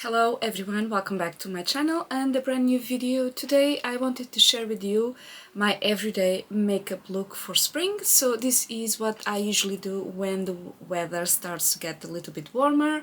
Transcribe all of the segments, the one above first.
Hello everyone, welcome back to my channel and a brand new video. Today I wanted to share with you my everyday makeup look for spring. So this is what I usually do when the weather starts to get a little bit warmer.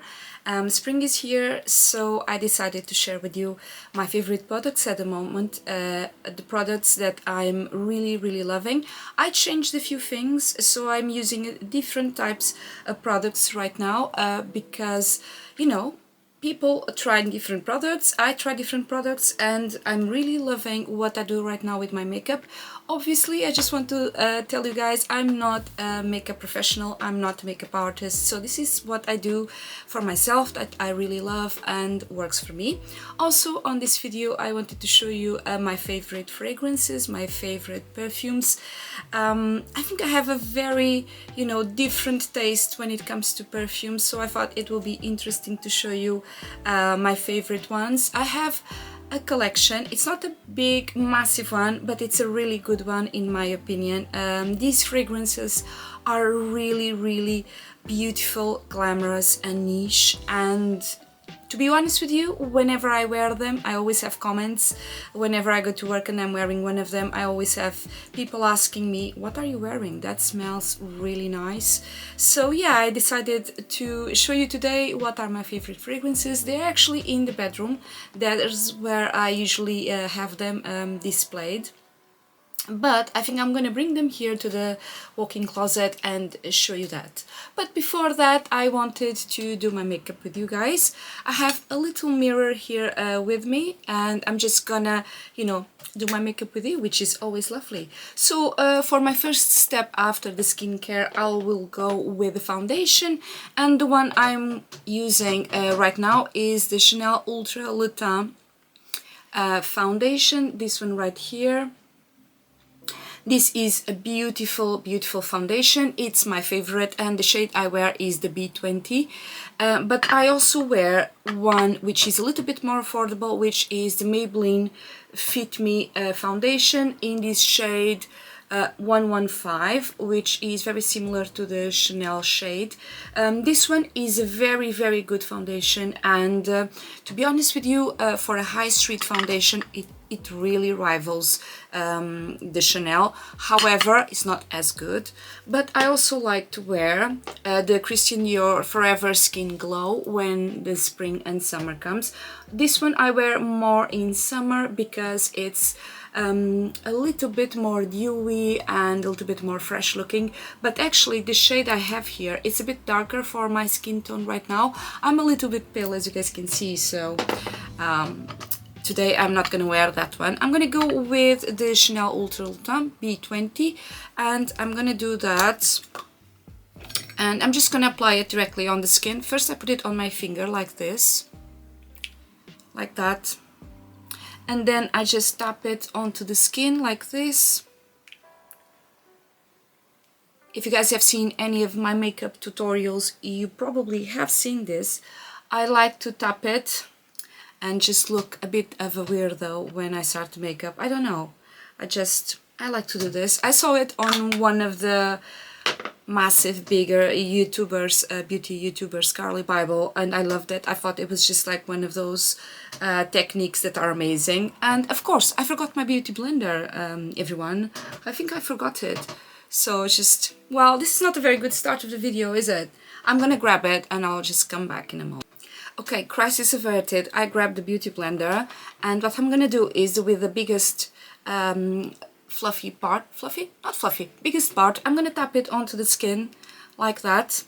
Spring is here, so I decided to share with you my favorite products at the moment, the products that I'm really loving. I changed a few things, so I'm using different types of products right now because, you know, people are trying different products, I try different products, and I'm really loving what I do right now with my makeup. Obviously, I just want to tell you guys, I'm not a makeup professional, I'm not a makeup artist, so this is what I do for myself that I really love and works for me. Also, on this video, I wanted to show you my favorite fragrances, my favorite perfumes. I think I have a very, different taste when it comes to perfumes, so I thought it will be interesting to show you my favorite ones. I have a collection. It's not a big massive one, but it's a really good one in my opinion. These fragrances are really beautiful, glamorous and niche, and to be honest with you, whenever I wear them, I always have comments. Whenever I go to work and I'm wearing one of them, I always have people asking me, what are you wearing? That smells really nice. So yeah, I decided to show you today what are my favorite fragrances. They're actually in the bedroom. That is where I usually have them displayed. But I think I'm gonna bring them here to the walk-in closet and show you that. But before that, I wanted to do my makeup with you guys. I have a little mirror here with me, and I'm just gonna, do my makeup with you, which is always lovely. So for my first step after the skincare, I will go with the foundation, and the one I'm using right now is the Chanel Ultra Le Teint foundation, this one right here. This is a beautiful foundation. It's my favorite, and the shade I wear is the B20. But I also wear one which is a little bit more affordable, which is the Maybelline Fit Me foundation in this shade 115, which is very similar to the Chanel shade. This one is a very good foundation, and to be honest with you, for a high street foundation, it really rivals the Chanel. However, it's not as good. But I also like to wear the Christian Dior Forever Skin Glow when the spring and summer comes. This one I wear more in summer because it's a little bit more dewy and a little bit more fresh looking. But actually the shade I have here, it's a bit darker for my skin tone right now. I'm a little bit pale, as you guys can see, so today I'm not gonna wear that one. I'm gonna go with the Chanel Ultra Le Teint B20, and I'm gonna do that, and I'm just gonna apply it directly on the skin. First I put it on my finger like this, like that, and then I just tap it onto the skin like this. If you guys have seen any of my makeup tutorials, you probably have seen this. I like to tap it and just look a bit of a weirdo when I start makeup. I don't know, I like to do this. I saw it on one of the massive bigger YouTubers, beauty YouTubers, Carly Bible, and I loved it. I thought it was just like one of those techniques that are amazing. And of course, I forgot my beauty blender, everyone. I think I forgot it. So just, well, this is not a very good start of the video, is it? I'm gonna grab it and I'll just come back in a moment. Okay, crisis averted. I grabbed the beauty blender, and what I'm gonna do is with the biggest fluffy part, biggest part, I'm gonna tap it onto the skin like that,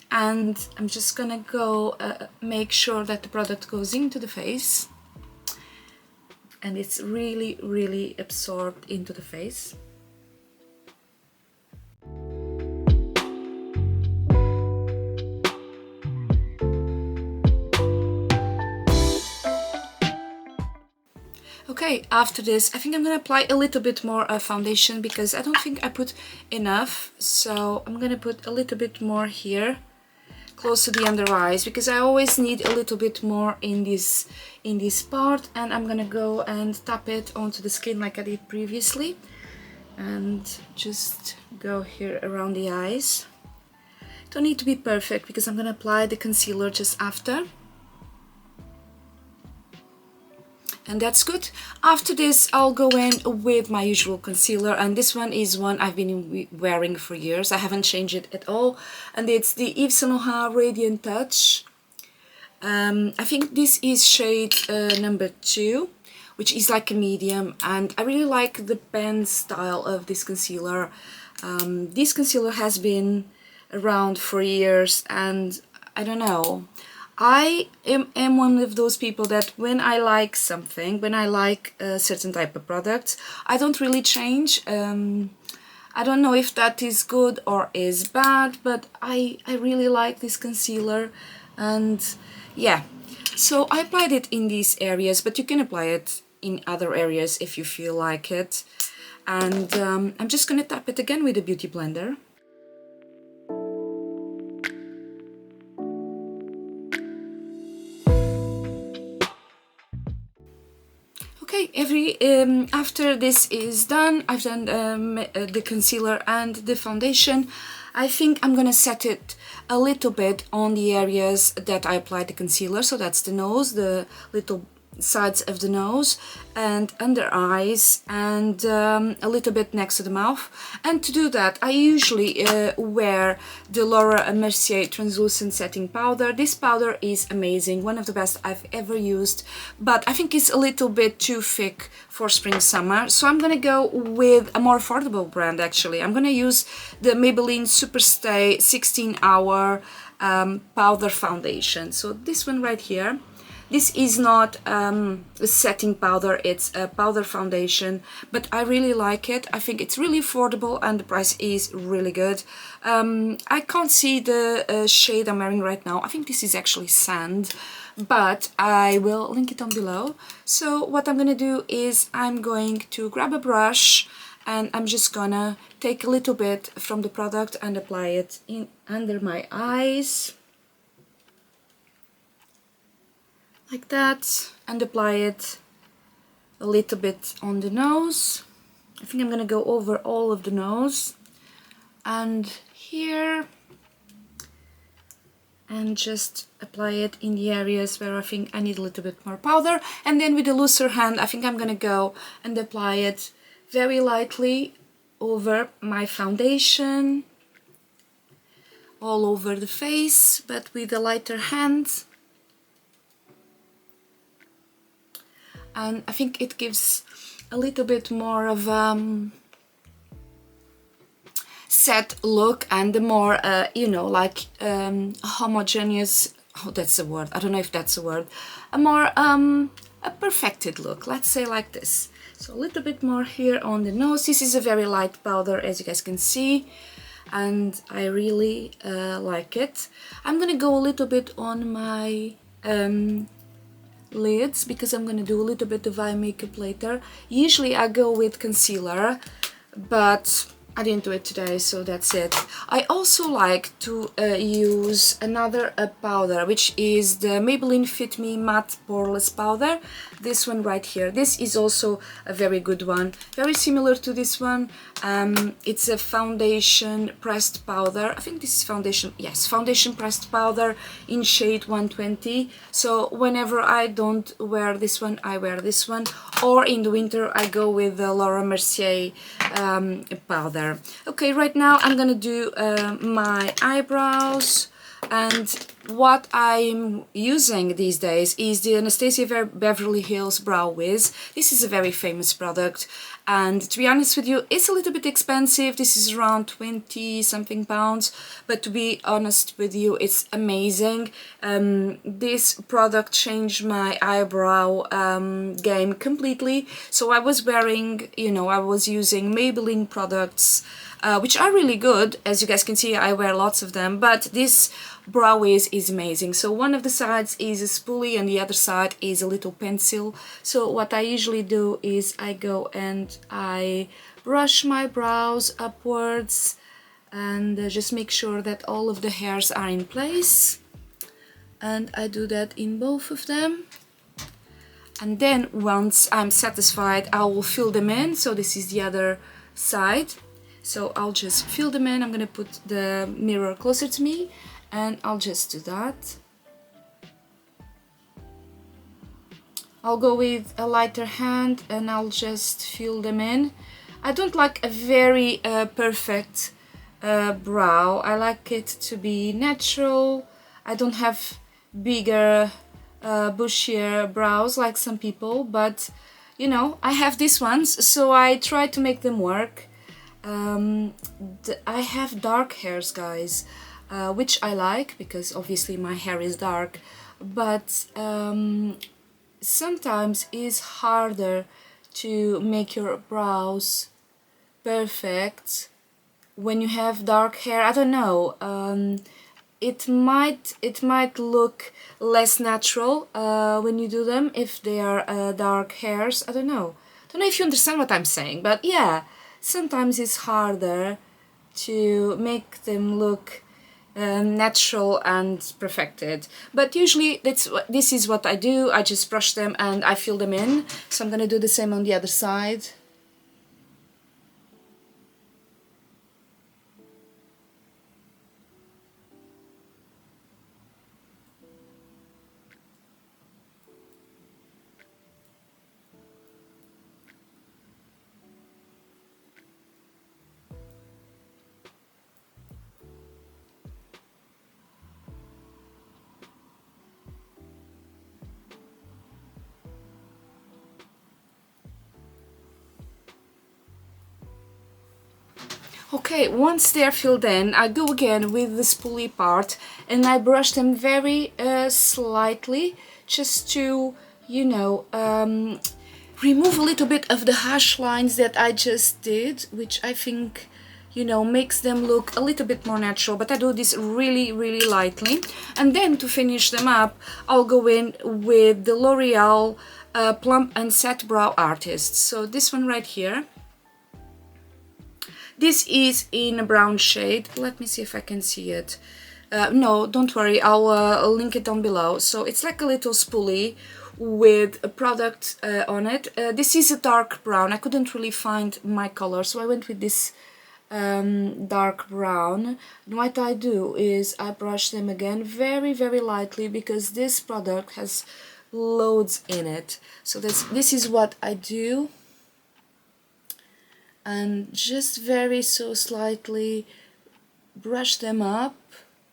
and I'm just gonna go make sure that the product goes into the face and it's really absorbed into the face. Okay, after this, I think I'm gonna apply a little bit more foundation because I don't think I put enough. So I'm gonna put a little bit more here, close to the under eyes, because I always need a little bit more in this part. And I'm gonna go and tap it onto the skin like I did previously, and just go here around the eyes. Don't need to be perfect because I'm gonna apply the concealer just after. and that's good. After this, I'll go in with my usual concealer, and this one is one I've been wearing for years. I haven't changed it at all, and it's the Yves Saint Laurent Radiant Touch. I think this is shade number 2, which is like a medium, and I really like the pen style of this concealer. This concealer has been around for years, and I don't know, I am one of those people that when I like something, when I like a certain type of product, I don't really change. I don't know if that is good or is bad, but I really like this concealer, and yeah, so I applied it in these areas, but you can apply it in other areas if you feel like it. And I'm just gonna tap it again with a beauty blender. Okay, after this is done, I've done the concealer and the foundation. I think I'm gonna set it a little bit on the areas that I applied the concealer, so that's the nose, the little sides of the nose and under eyes, and a little bit next to the mouth. And to do that, I usually wear the Laura Mercier translucent setting powder. This powder is amazing, one of the best I've ever used, but I think it's a little bit too thick for spring summer, so I'm gonna go with a more affordable brand. Actually, I'm gonna use the Maybelline Superstay 16-hour powder foundation. So this one right here. This is not a setting powder, it's a powder foundation, but I really like it. I think it's really affordable and the price is really good. I can't see the shade I'm wearing right now. I think this is actually Sand, but I will link it on below. So what I'm gonna do is I'm going to grab a brush, and I'm just gonna take a little bit from the product and apply it in under my eyes. Like that, and apply it a little bit on the nose. I think I'm gonna go over all of the nose and here, and just apply it in the areas where I think I need a little bit more powder. And then with a looser hand, I think I'm gonna go and apply it very lightly over my foundation, all over the face, but with a lighter hand. And I think it gives a little bit more of set look, and the more you know, like homogeneous, oh, that's a word, I don't know if that's a word, a more a perfected look, let's say like this. So a little bit more here on the nose. This is a very light powder, as you guys can see, and I really like it. I'm gonna go a little bit on my lids, because I'm gonna do a little bit of eye makeup later. Usually I go with concealer, but I didn't do it today, so that's it. I also like to use another powder, which is the Maybelline Fit Me Matte Poreless Powder. This one right here. This is also a very good one. Very similar to this one. It's a foundation pressed powder. I think this is foundation, yes, foundation pressed powder in shade 120. So whenever I don't wear this one, I wear this one. Or in the winter, I go with the Laura Mercier powder. Okay, right now I'm gonna do my eyebrows, and what I'm using these days is the Anastasia Beverly Hills Brow Wiz. This is a very famous product, and to be honest with you, it's a little bit expensive. This is around 20 something pounds, but to be honest with you, it's amazing. This product changed my eyebrow game completely. So I was wearing, you know, I was using Maybelline products, which are really good. As you guys can see, I wear lots of them, but this Brow Wiz is amazing. So one of the sides is a spoolie and the other side is a little pencil. So what I usually do is I go and I brush my brows upwards and just make sure that all of the hairs are in place. And I do that in both of them. And then once I'm satisfied, I will fill them in. So this is the other side. So I'll just fill them in. I'm gonna put the mirror closer to me, and I'll just do that. I'll go with a lighter hand and I'll just fill them in. I don't like a very perfect brow. I like it to be natural. I don't have bigger, bushier brows like some people, but you know, I have these ones, so I try to make them work. I have dark hairs, guys, which I like because obviously my hair is dark, but sometimes it's harder to make your brows perfect when you have dark hair. I don't know, it might look less natural when you do them if they are dark hairs. I don't know if you understand what I'm saying, but yeah, sometimes it's harder to make them look natural and perfected, but usually this is what I do. I just brush them and I fill them in, so I'm gonna do the same on the other side. Okay, once they're filled in, I go again with the spoolie part and I brush them very slightly, just to, you know, remove a little bit of the harsh lines that I just did, which I think, you know, makes them look a little bit more natural, but I do this really, really lightly. And then to finish them up, I'll go in with the L'Oreal Plump Set Brow Artist. So this one right here. This is in a brown shade. Let me see if I can see it. No, don't worry, I'll link it down below. So it's like a little spoolie with a product on it. This is a dark brown. I couldn't really find my color, so I went with this dark brown. And what I do is I brush them again very, very lightly because this product has loads in it. So this is what I do. And just very so slightly brush them up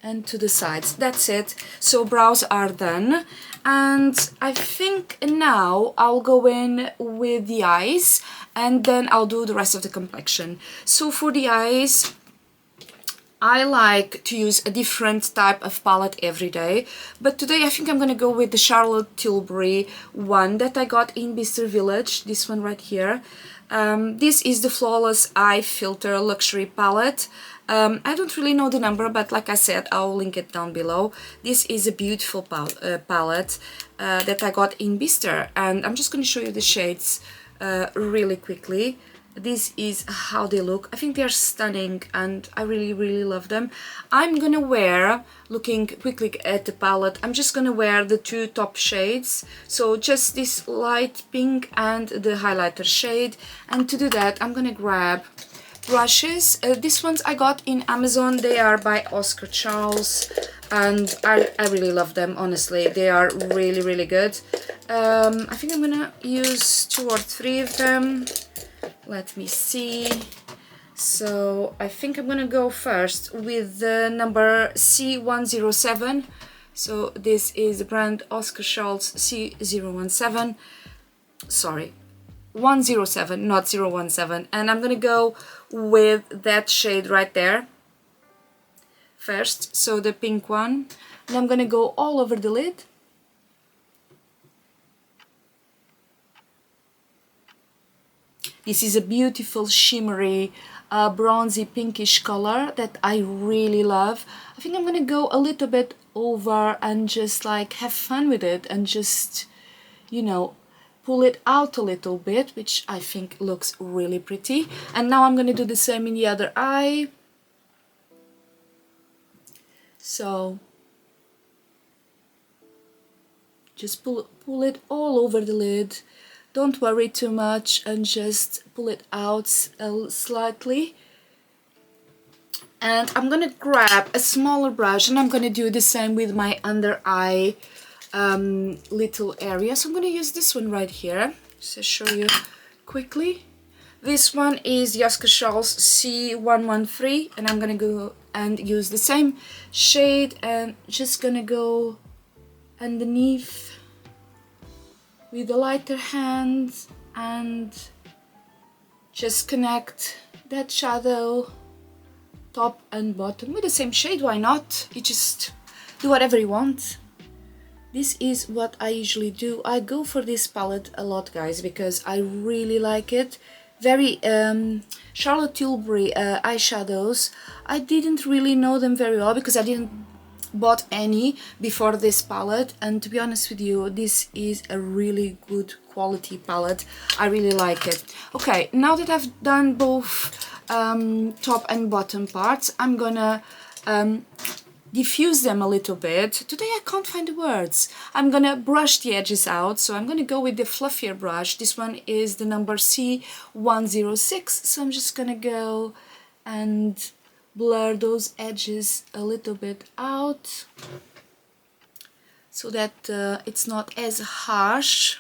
and to the sides. That's it. So brows are done, and I think now I'll go in with the eyes and then I'll do the rest of the complexion. So for the eyes, I like to use a different type of palette every day, but today I think I'm gonna go with the Charlotte Tilbury one that I got in Bicester Village, this one right here. This is the Flawless Eye Filter Luxury Palette. I don't really know the number, but like I said, I'll link it down below. This is a beautiful palette that I got in Bicester, and I'm just going to show you the shades really quickly. This is how they look. I think they are stunning and I really, really love them. I'm gonna wear, looking quickly at the palette, I'm just gonna wear the two top shades. So just this light pink and the highlighter shade. And to do that, I'm gonna grab brushes. These ones I got in Amazon. They are by Oscar Charles and I really love them, honestly. They are really, really good. I think I'm gonna use 2 or 3 of them. Let me see. So I think I'm gonna go first with the number C107. So this is the brand Oscar Charles C017. Sorry, 107, not 017. And I'm gonna go with that shade right there first, so the pink one. And I'm gonna go all over the lid. This is a beautiful shimmery bronzy pinkish color that I really love. I think I'm gonna go a little bit over and just like have fun with it and just, you know, pull it out a little bit, which I think looks really pretty. And now I'm gonna do the same in the other eye. So just pull it all over the lid. Don't worry too much and just pull it out slightly. And I'm gonna grab a smaller brush and I'm gonna do the same with my under eye little area. So I'm going to use this one right here, just to show you quickly. This one is Yaska Charles C113, and I'm going to go and use the same shade and just going to go underneath with the lighter hand and just connect that shadow top and bottom with the same shade. Why not? You just do whatever you want. This is what I usually do. I go for this palette a lot, guys, because I really like it. Very Charlotte Tilbury eyeshadows. I didn't really know them very well because I didn't bought any before this palette, and to be honest with you, this is a really good quality palette. I really like it. Okay, now that I've done both top and bottom parts, I'm gonna diffuse them a little bit. Today I can't find the words. I'm gonna brush the edges out, so I'm gonna go with the fluffier brush. This one is the number C106, so I'm just gonna go and blur those edges a little bit out so that it's not as harsh,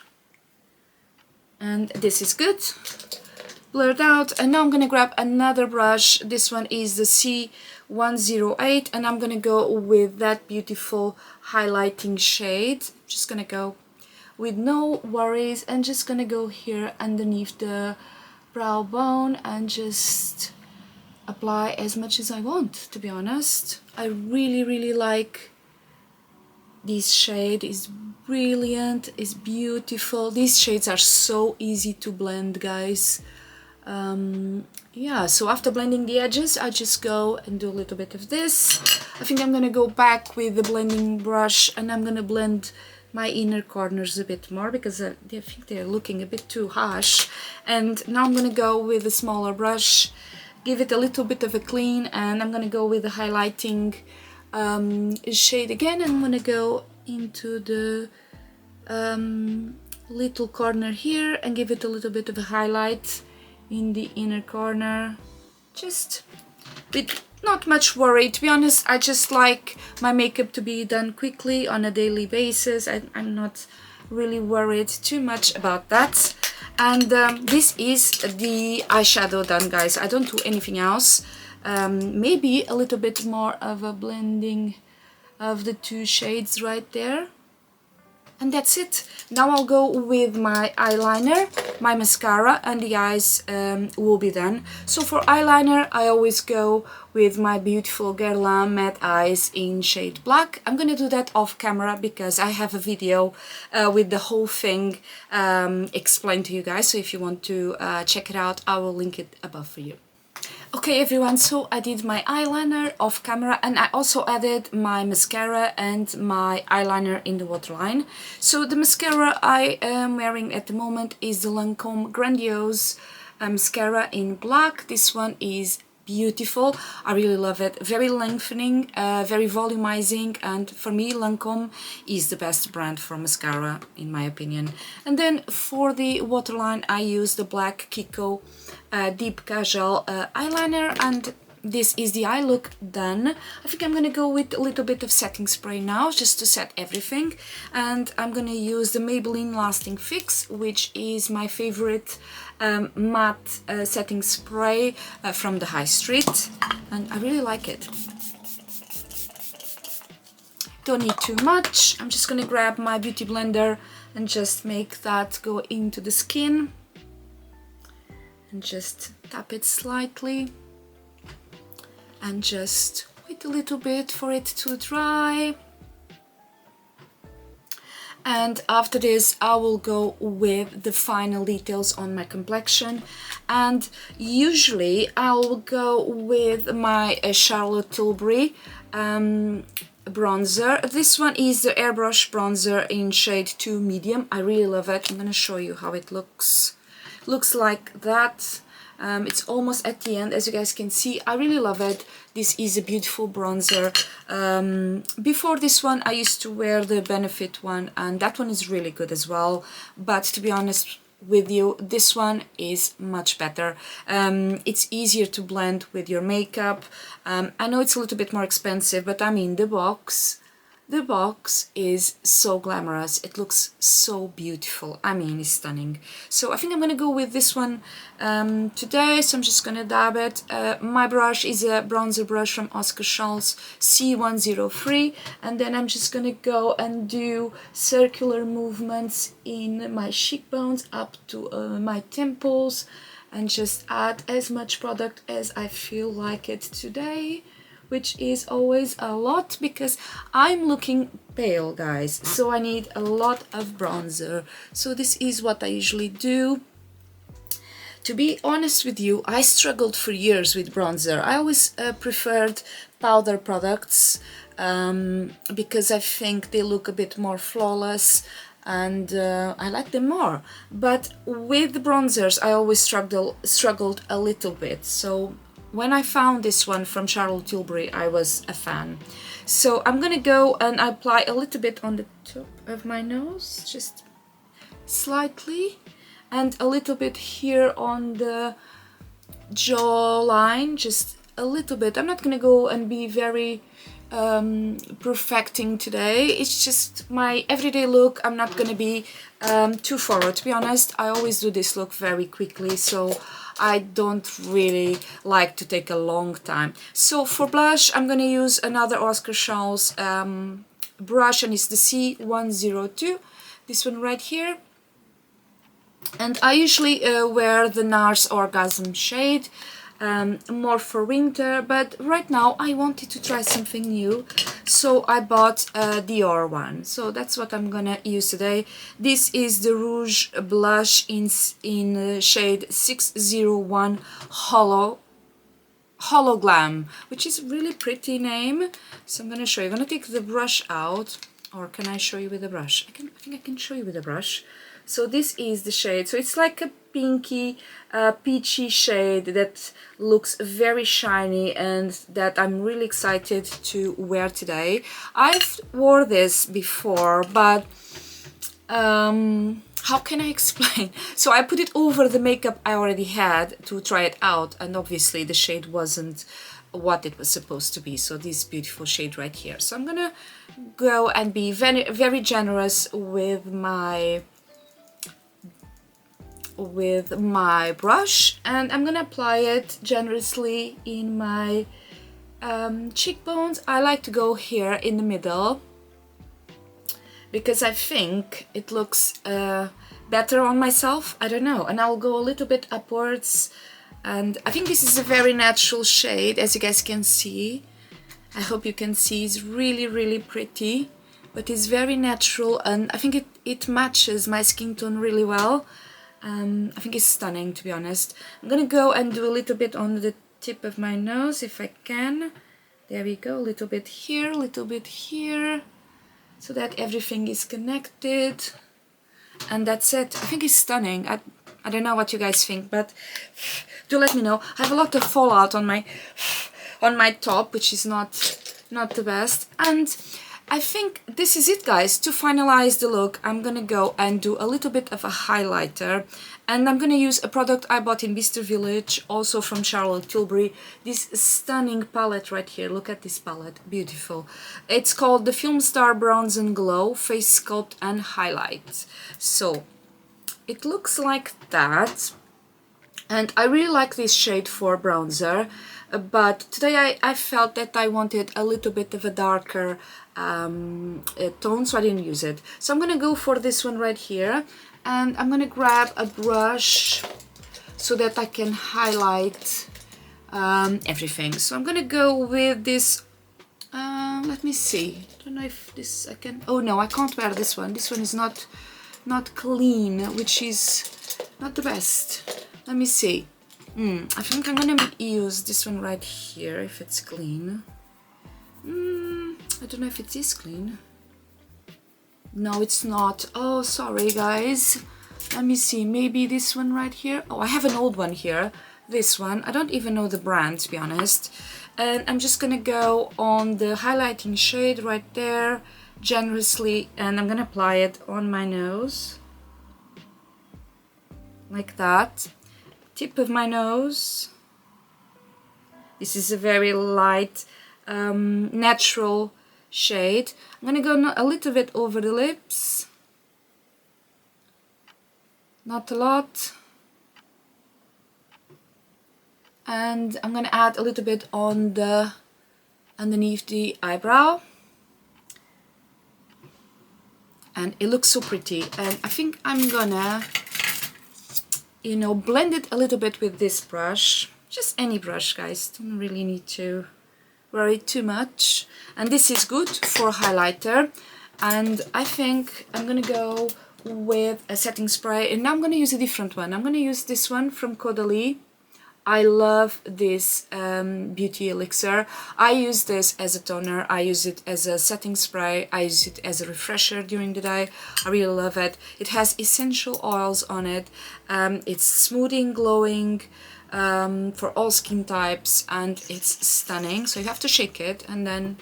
and this is good. Blurred out. And now I'm gonna grab another brush. This one is the C108, and I'm gonna go with that beautiful highlighting shade. Just gonna go with no worries and just gonna go here underneath the brow bone and just apply as much as I want, to be honest. I really like this shade. It's brilliant, it's beautiful. These shades are so easy to blend, guys. Yeah, so after blending the edges, I just go and do a little bit of this. I think I'm gonna go back with the blending brush and I'm gonna blend my inner corners a bit more because I think they're looking a bit too harsh. And now I'm gonna go with a smaller brush, give it a little bit of a clean, and I'm gonna go with the highlighting shade again. I'm gonna go into the little corner here and give it a little bit of a highlight in the inner corner, just with not much worry. To be honest, I just like my makeup to be done quickly on a daily basis. I'm not really worried too much about that. And this is the eyeshadow done, guys. I don't do anything else. Maybe a little bit more of a blending of the two shades right there. And that's it. Now I'll go with my eyeliner, my mascara, and the eyes will be done. So for eyeliner, I always go with my beautiful Guerlain Mad Eyes in shade black. I'm gonna do that off camera because I have a video with the whole thing explained to you guys. So if you want to check it out, I will link it above for you. Okay everyone, so I did my eyeliner off camera and I also added my mascara and my eyeliner in the waterline. So the mascara I am wearing at the moment is the Lancome Grandiose mascara in black. This one is beautiful. I really love it. Very lengthening, very volumizing, and for me Lancome is the best brand for mascara in my opinion. And then for the waterline I use the black KIKO deep KAJAL eyeliner, and this is the eye look done. I think I'm gonna go with a little bit of setting spray now just to set everything, and I'm gonna use the Maybelline Lasting Fix, which is my favorite matte setting spray from the high street, and I really like it. Don't need too much. I'm just gonna grab my beauty blender and just make that go into the skin and just tap it slightly and just wait a little bit for it to dry. And after this I will go with the final details on my complexion, and usually I'll go with my Charlotte Tilbury bronzer. This one is the airbrush bronzer in shade 2 medium. I really love it. I'm gonna show you how it looks. Looks like that. It's almost at the end, as you guys can see. I really love it. This is a beautiful bronzer. Before this one I used to wear the Benefit one, and that one is really good as well, but to be honest with you, this one is much better. It's easier to blend with your makeup. I know it's a little bit more expensive, but I mean the box, The box is so glamorous. It looks so beautiful. I mean, it's stunning. So I think I'm gonna go with this one today. So I'm just gonna dab it. My brush is a bronzer brush from Oscar Scholl's C103, and then I'm just gonna go and do circular movements in my cheekbones up to my temples, and just add as much product as I feel like it today, which is always a lot because I'm looking pale, guys, so I need a lot of bronzer. So this is what I usually do. To be honest with you, I struggled for years with bronzer. I always preferred powder products because I think they look a bit more flawless, and I like them more. But with bronzers, I always struggled a little bit. So when I found this one from Charlotte Tilbury, I was a fan. So I'm gonna go and apply a little bit on the top of my nose, just slightly, and a little bit here on the jawline, just a little bit. I'm not gonna go and be very perfecting today. It's just my everyday look. I'm not gonna be too forward, to be honest. I always do this look very quickly, so I don't really like to take a long time. So for blush, I'm gonna use another Oscar Scholl's brush, and it's the C102, this one right here. And I usually wear the NARS Orgasm shade, more for winter, but right now I wanted to try something new, so I bought a Dior one. So that's what I'm gonna use today. This is the Rouge Blush in shade 601 Hologlam, which is a really pretty name. So I'm gonna show you. I'm gonna take the brush out, or can I show you with the brush? I think I can show you with the brush. So this is the shade. So it's like a pinky, peachy shade that looks very shiny and that I'm really excited to wear today. I've wore this before, but how can I explain? So I put it over the makeup I already had to try it out, and obviously the shade wasn't what it was supposed to be. So this beautiful shade right here. So I'm gonna go and be very, very generous with my brush, and I'm gonna apply it generously in my cheekbones. I like to go here in the middle because I think it looks better on myself. I don't know, and I'll go a little bit upwards, and I think this is a very natural shade, as you guys can see. I hope you can see. It's really, really pretty, but it's very natural, and I think it matches my skin tone really well. I think it's stunning, to be honest. I'm gonna go and do a little bit on the tip of my nose if I can. There we go, a little bit here, a little bit here, so that everything is connected. And that's it. I think it's stunning. I don't know what you guys think, but do let me know. I have a lot of fallout on my top, which is not the best. And I think this is it, guys. To finalize the look, I'm gonna go and do a little bit of a highlighter, and I'm gonna use a product I bought in Bicester Village, also from Charlotte Tilbury. This stunning palette right here. Look at this palette, beautiful. It's called the Film Star Bronze and Glow Face Sculpt and Highlight. So it looks like that, and I really like this shade for bronzer. But today I felt that I wanted a little bit of a darker tone, so I didn't use it. So I'm gonna go for this one right here, and I'm gonna grab a brush so that I can highlight everything. So I'm gonna go with this, let me see, I don't know if this I can, oh no, I can't wear this one. This one is not clean, which is not the best. Let me see. I think I'm gonna use this one right here if it's clean. I don't know if it is clean. No, it's not. Oh, sorry guys. Let me see, maybe this one right here. Oh, I have an old one here. This one. I don't even know the brand, to be honest. And I'm just gonna go on the highlighting shade right there, generously, and I'm gonna apply it on my nose. Like that. Tip of my nose. This is a very light, natural shade. I'm gonna go a little bit over the lips, not a lot, and I'm gonna add a little bit on the underneath the eyebrow, and it looks so pretty. And I think I'm gonna, you know, blend it a little bit with this brush, just any brush, guys, don't really need to worry too much. And this is good for highlighter, and I think I'm gonna go with a setting spray, and now I'm gonna use a different one. I'm gonna use this one from Caudalie. I love this beauty elixir. I use this as a toner, I use it as a setting spray, I use it as a refresher during the day. I really love it. It has essential oils on it. It's smoothing, glowing, for all skin types, and it's stunning. So you have to shake it and then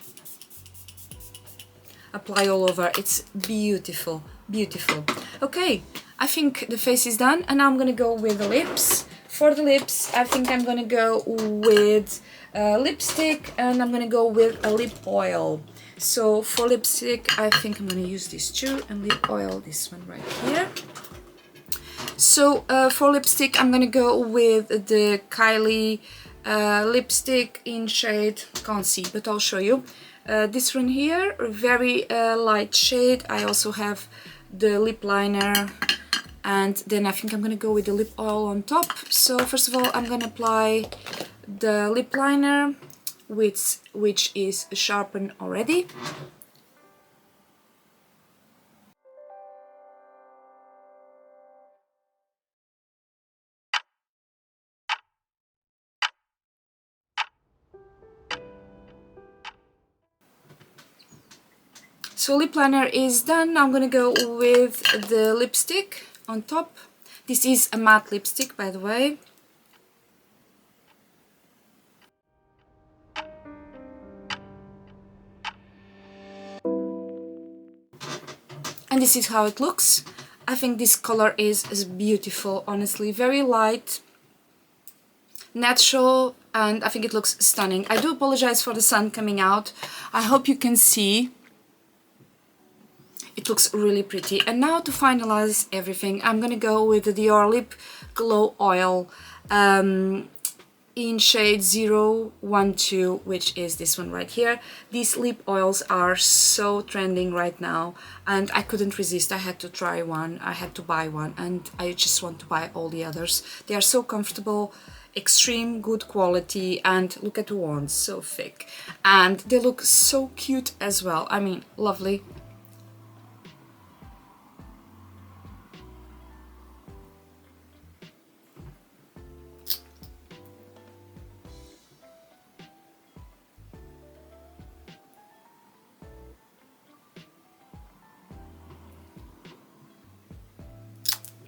apply all over. It's beautiful, beautiful. Okay, I think the face is done, and now I'm gonna go with the lips. For the lips, I think I'm gonna go with lipstick, and I'm gonna go with a lip oil. So for lipstick, I think I'm gonna use this too, and lip oil, this one right here. So for lipstick, I'm gonna go with the Kylie lipstick in shade, can't see, but I'll show you. This one here, very light shade. I also have the lip liner, and then I think I'm gonna go with the lip oil on top. So first of all, I'm gonna apply the lip liner, which is sharpened already. So lip liner is done. Now I'm gonna go with the lipstick on top. This is a matte lipstick, by the way. And this is how it looks. I think this color is beautiful, honestly. Very light, natural, and I think it looks stunning. I do apologize for the sun coming out. I hope you can see. It looks really pretty. And now to finalize everything, I'm gonna go with the Dior Lip Glow Oil in shade 012, which is this one right here. These lip oils are so trending right now, and I couldn't resist. I had to try one, I had to buy one, and I just want to buy all the others. They are so comfortable, extreme good quality, and look at the wands, so thick. And they look so cute as well. I mean, lovely.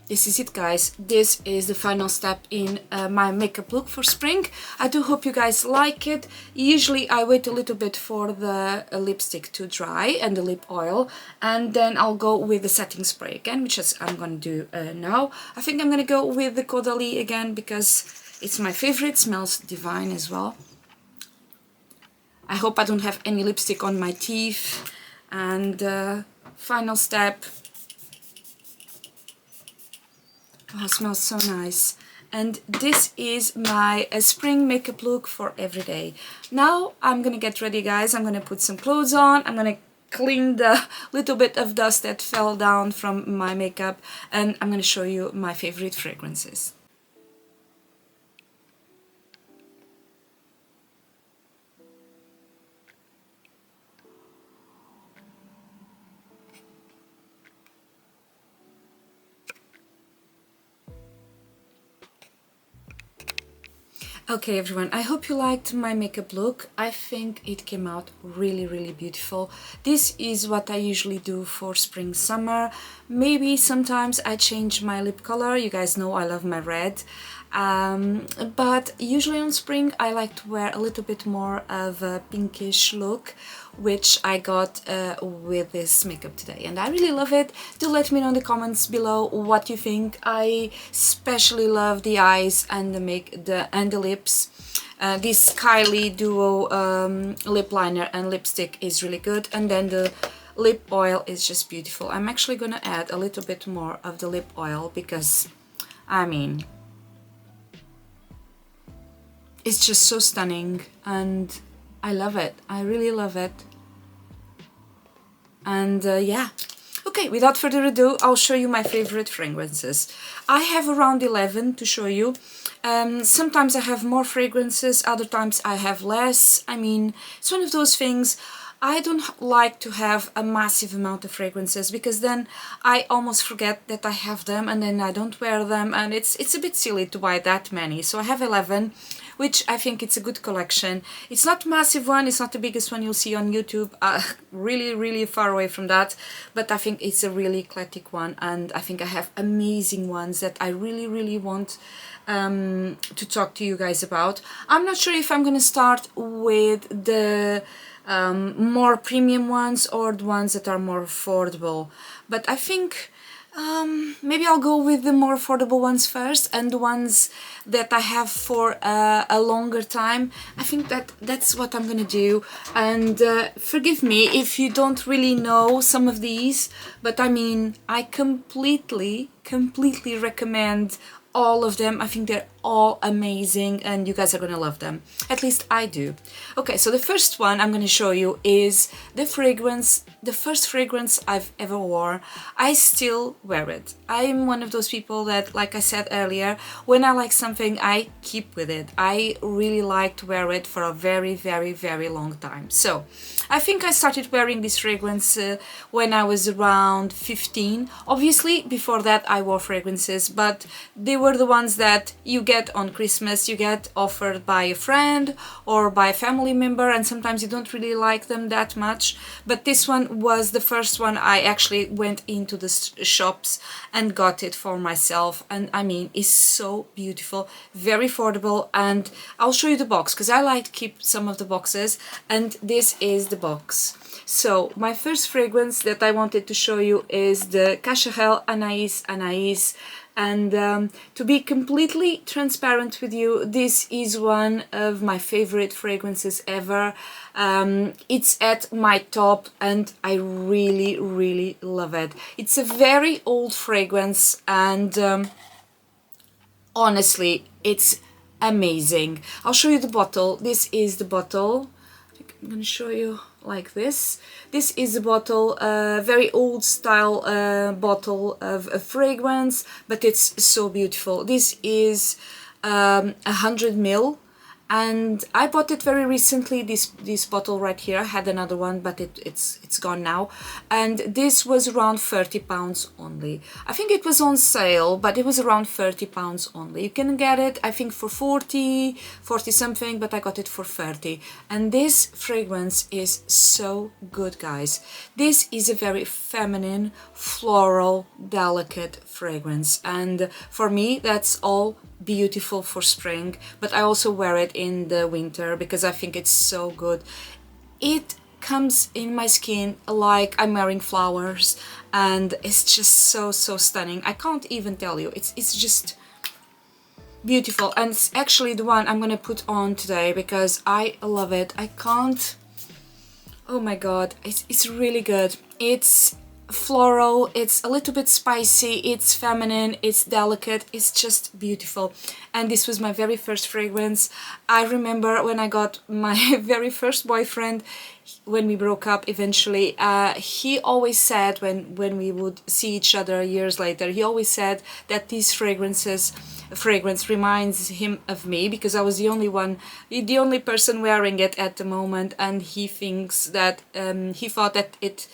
This is it, guys. This is the final step in my makeup look for spring. I do hope you guys like it. Usually I wait a little bit for the lipstick to dry and the lip oil, and then I'll go with the setting spray again, which is I'm gonna do now. I think I'm gonna go with the Caudalie again because it's my favorite. Smells divine as well. I hope I don't have any lipstick on my teeth. And final step. Oh, it smells so nice. And this is my spring makeup look for every day. Now I'm gonna get ready, guys. I'm gonna put some clothes on. I'm gonna clean the little bit of dust that fell down from my makeup, and I'm gonna show you my favorite fragrances. Okay everyone, I hope you liked my makeup look. I think it came out really beautiful. This is what I usually do for spring summer. Maybe sometimes I change my lip color. You guys know I love my red. But usually on spring I like to wear a little bit more of a pinkish look, which I got with this makeup today, and I really love it. Do let me know in the comments below what you think. I especially love the eyes and the lips. This Kylie Duo lip liner and lipstick is really good, and then the lip oil is just beautiful. I'm actually gonna add a little bit more of the lip oil because, I mean, it's just so stunning and I love it. I really love it. And yeah. Okay, without further ado, I'll show you my favorite fragrances. I have around 11 to show you. Sometimes I have more fragrances, other times I have less. I mean, it's one of those things. I don't like to have a massive amount of fragrances because then I almost forget that I have them and then I don't wear them, and it's a bit silly to buy that many. So I have 11, which I think it's a good collection. It's not a massive one, it's not the biggest one you'll see on YouTube, really far away from that, but I think it's a really eclectic one, and I think I have amazing ones that I really want to talk to you guys about. I'm not sure if I'm gonna start with the more premium ones or the ones that are more affordable, but I think maybe I'll go with the more affordable ones first, and the ones that I have for a longer time. I think that's what I'm gonna do. And forgive me if you don't really know some of these, but I mean, I completely recommend all of them. I think they're all amazing and you guys are gonna love them. At least I do. Okay, so the first one I'm gonna show you is the fragrance, the first fragrance I've ever wore. I still wear it. I'm one of those people that, like I said earlier, when I like something, I keep with it. I really like to wear it for a very long time. So I think I started wearing this fragrance when I was around 15. Obviously, before that I wore fragrances, but they were the ones that you get on Christmas, you get offered by a friend or by a family member, and sometimes you don't really like them that much. But this one was the first one I actually went into the shops and got it for myself, and I mean, it's so beautiful, very affordable. And I'll show you the box because I like to keep some of the boxes, and this is the box. So my first fragrance that I wanted to show you is the KAJAL Anais. And to be completely transparent with you, this is one of my favorite fragrances ever. It's at my top and I really love it. It's a very old fragrance, and honestly, it's amazing. I'll show you the bottle. This is the bottle. I'm gonna show you like this. This is a bottle, a very old style bottle of a fragrance, but it's so beautiful. This is 100 ml, and I bought it very recently. This bottle right here. I had another one, but it's gone now, and this was around £30 only. I think it was on sale, but it was around £30 only. You can get it, I think, for 40 something, but I got it for 30. And this fragrance is so good, guys. This is a very feminine, floral, delicate fragrance, and for me that's all beautiful for spring, but I also wear it in the winter because I think it's so good. It comes in my skin like I'm wearing flowers, and it's just so stunning. I can't even tell you, it's just beautiful. And it's actually the one I'm gonna put on today because I love it. I can't, oh my god, it's really good. It's floral, it's a little bit spicy, it's feminine, it's delicate, it's just beautiful. And this was my very first fragrance. I remember when I got my very first boyfriend, when we broke up eventually, he always said, when we would see each other years later, he always said that this fragrance reminds him of me because I was the only person wearing it at the moment, and he thinks that he thought that it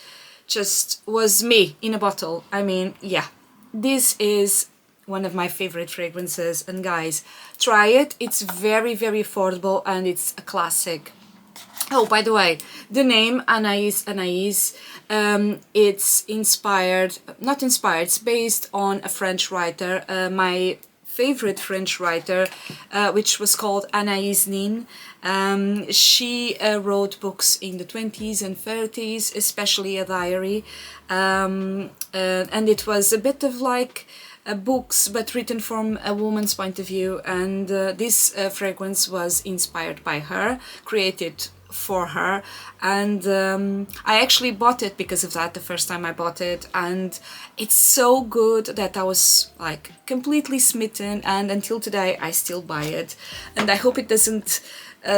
just was me in a bottle. I mean, yeah, this is one of my favorite fragrances, and guys, try it. It's very affordable and it's a classic. Oh, by the way, the name Anais, it's based on a French writer, my favorite French writer, which was called Anaïs Nin. She wrote books in the 20s and 30s, especially a diary, and it was a bit of like books, but written from a woman's point of view, and this fragrance was inspired by her, created for her, and I actually bought it because of that the first time I bought it, and it's so good that I was like completely smitten, and until today I still buy it, and I hope it doesn't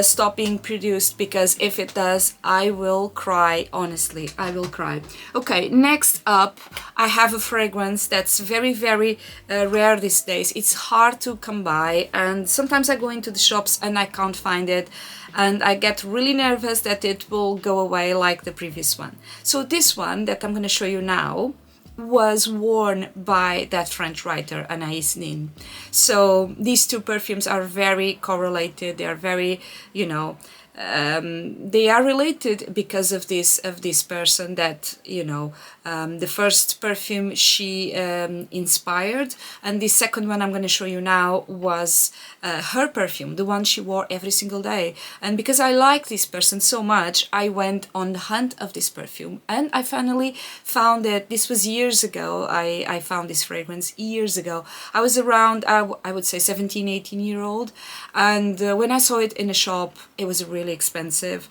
stop being produced, because if it does, I will cry. Honestly, I will cry. Okay, next up I have a fragrance that's very rare these days. It's hard to come by, and sometimes I go into the shops and I can't find it, and I get really nervous that it will go away like the previous one. So this one that I'm going to show you now was worn by that French writer Anaïs Nin. So these two perfumes are very correlated. They are very, you know, they are related because of this person that, you know, the first perfume she inspired, and the second one I'm going to show you now was her perfume, the one she wore every single day. And because I like this person so much, I went on the hunt of this perfume, and I finally found it. This was years ago. I found this fragrance years ago. I was around, I would say 17, 18-year-old, and when I saw it in a shop, it was really expensive.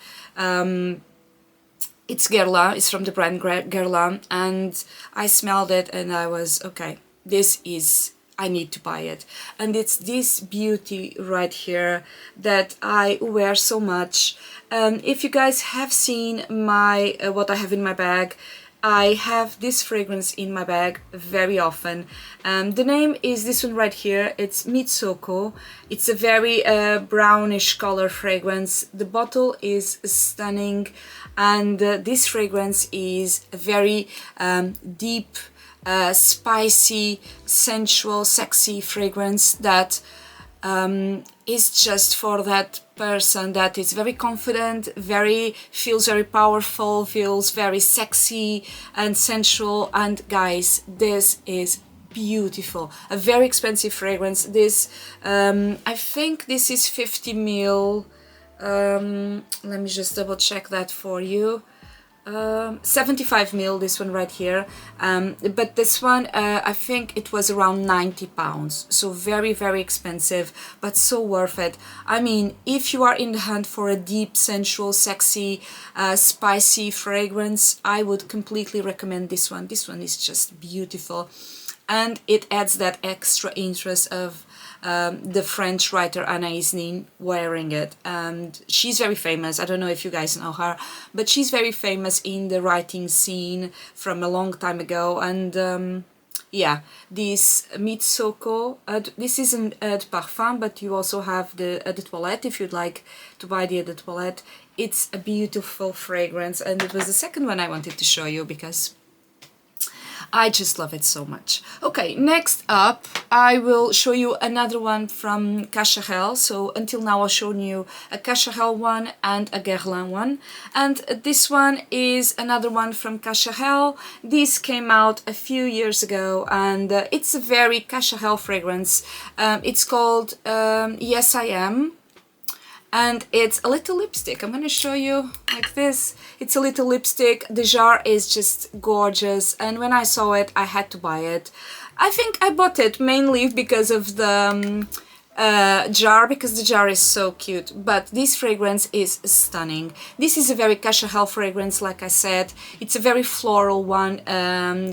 It's Guerlain, it's from the brand Guerlain, and I smelled it and I was, okay, this is, I need to buy it. And it's this beauty right here that I wear so much. If you guys have seen my what I have in my bag, I have this fragrance in my bag very often. The name is this one right here. It's Mitsoko. It's a very brownish color fragrance. The bottle is stunning, and this fragrance is a very deep, spicy, sensual, sexy fragrance that is just for that person that is very confident, feels very powerful, feels very sexy and sensual. And guys, this is beautiful. A very expensive fragrance. This I think this is 50 ml. Let me just double check that for you. 75 ml, this one right here, but this one I think it was around 90 pounds, so very expensive, but so worth it. I mean, if you are in the hunt for a deep, sensual, sexy, spicy fragrance, I would completely recommend this one. This one is just beautiful, and it adds that extra interest of the French writer Anaïs Nin wearing it, and she's very famous. I don't know if you guys know her, but she's very famous in the writing scene from a long time ago. And yeah, this Mitsoko, this is an eau de parfum, but you also have the eau de toilette if you'd like to buy the eau de toilette. It's a beautiful fragrance, and it was the second one I wanted to show you because I just love it so much. Okay, next up I will show you another one from KAJAL. So until now I've shown you a KAJAL one and a Guerlain one, and this one is another one from KAJAL. This came out a few years ago, and it's a very KAJAL fragrance. It's called Yes I Am, and it's a little lipstick. I'm gonna show you like this. It's a little lipstick. The jar is just gorgeous, and when I saw it I had to buy it. I think I bought it mainly because of the jar, because the jar is so cute, but this fragrance is stunning. This is a very KAJAL fragrance, like I said. It's a very floral one,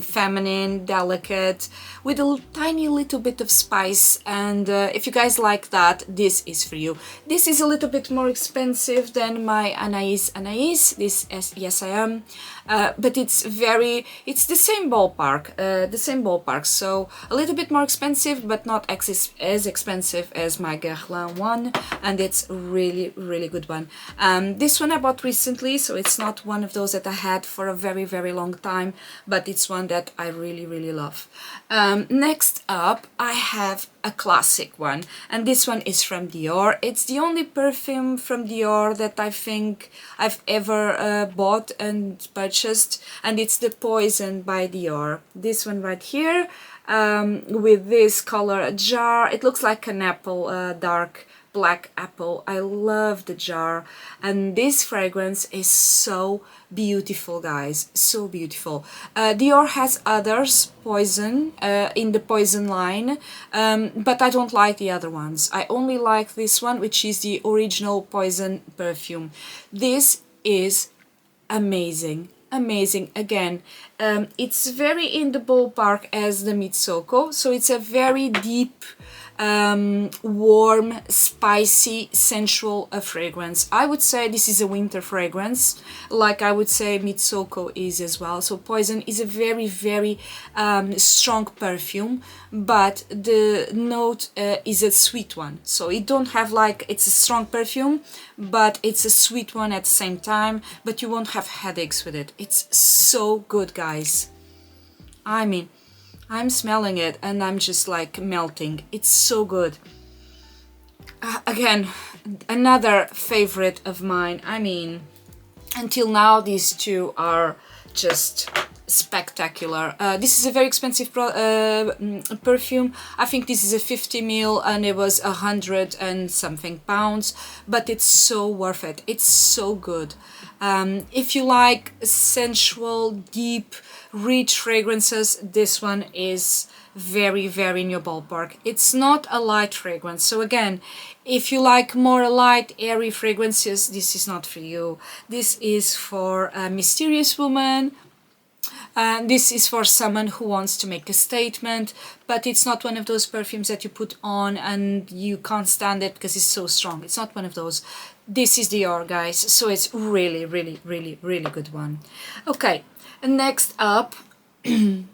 feminine, delicate, with a tiny little bit of spice, and if you guys like that, this is for you. This is a little bit more expensive than my Anaïs, this Yes I Am, but it's the same ballpark, so a little bit more expensive, but not as expensive as my Guerlain one, and it's really good one. This one I bought recently, so it's not one of those that I had for a very long time, but it's one that I really love. Next up I have a classic one, and this one is from Dior. It's the only perfume from Dior that I think I've ever bought and purchased, and it's the Poison by Dior. This one right here, with this color jar. It looks like an apple, dark black apple. I love the jar, and this fragrance is so beautiful, guys, so beautiful. Dior has others, Poison, in the Poison line, but I don't like the other ones. I only like this one, which is the original Poison perfume. This is amazing, amazing. Again, it's very in the ballpark as the Mitsoko, so it's a very deep, warm, spicy, sensual fragrance. I would say this is a winter fragrance, like I would say Mitsoko is as well. So Poison is a very, very strong perfume, but the note is a sweet one. So it don't have like, it's a strong perfume, but it's a sweet one at the same time, but you won't have headaches with it. It's so good, guys. I mean, I'm smelling it and I'm just like melting. It's so good. Again, another favorite of mine. I mean, until now these two are just spectacular. This is a very expensive perfume. I think this is a 50 ml and it was 100 and something pounds, but it's so worth it. It's so good. If you like sensual, deep, rich fragrances, this one is very, very in your ballpark. It's not a light fragrance, so again, if you like more light, airy fragrances, this is not for you. This is for a mysterious woman. This is for someone who wants to make a statement, but it's not one of those perfumes that you put on and you can't stand it because it's so strong. It's not one of those. This is Dior, guys, so it's really, really, really, really good one. Okay, and next up, I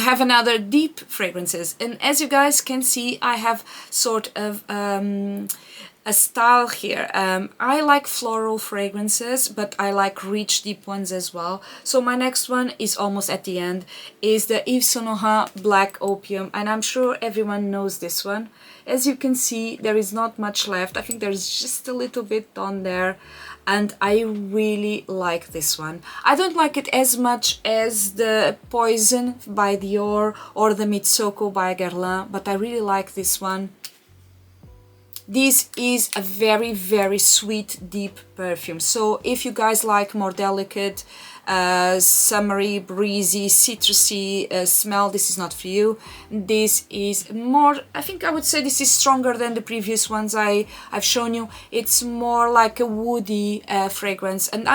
have another deep fragrances, and as you guys can see, I have sort of a style here. I like floral fragrances, but I like rich, deep ones as well. So my next one is almost at the end, is the Yves Saint Laurent Black Opium, and I'm sure everyone knows this one. As you can see, there is not much left. I think there's just a little bit on there, and I really like this one. I don't like it as much as the Poison by Dior or the Mitsoko by Guerlain, but I really like this one. This is a very, very sweet, deep perfume. So if you guys like more delicate, summery, breezy, citrusy smell, this is not for you. This is more, I think I would say this is stronger than the previous ones I've shown you. It's more like a woody fragrance, and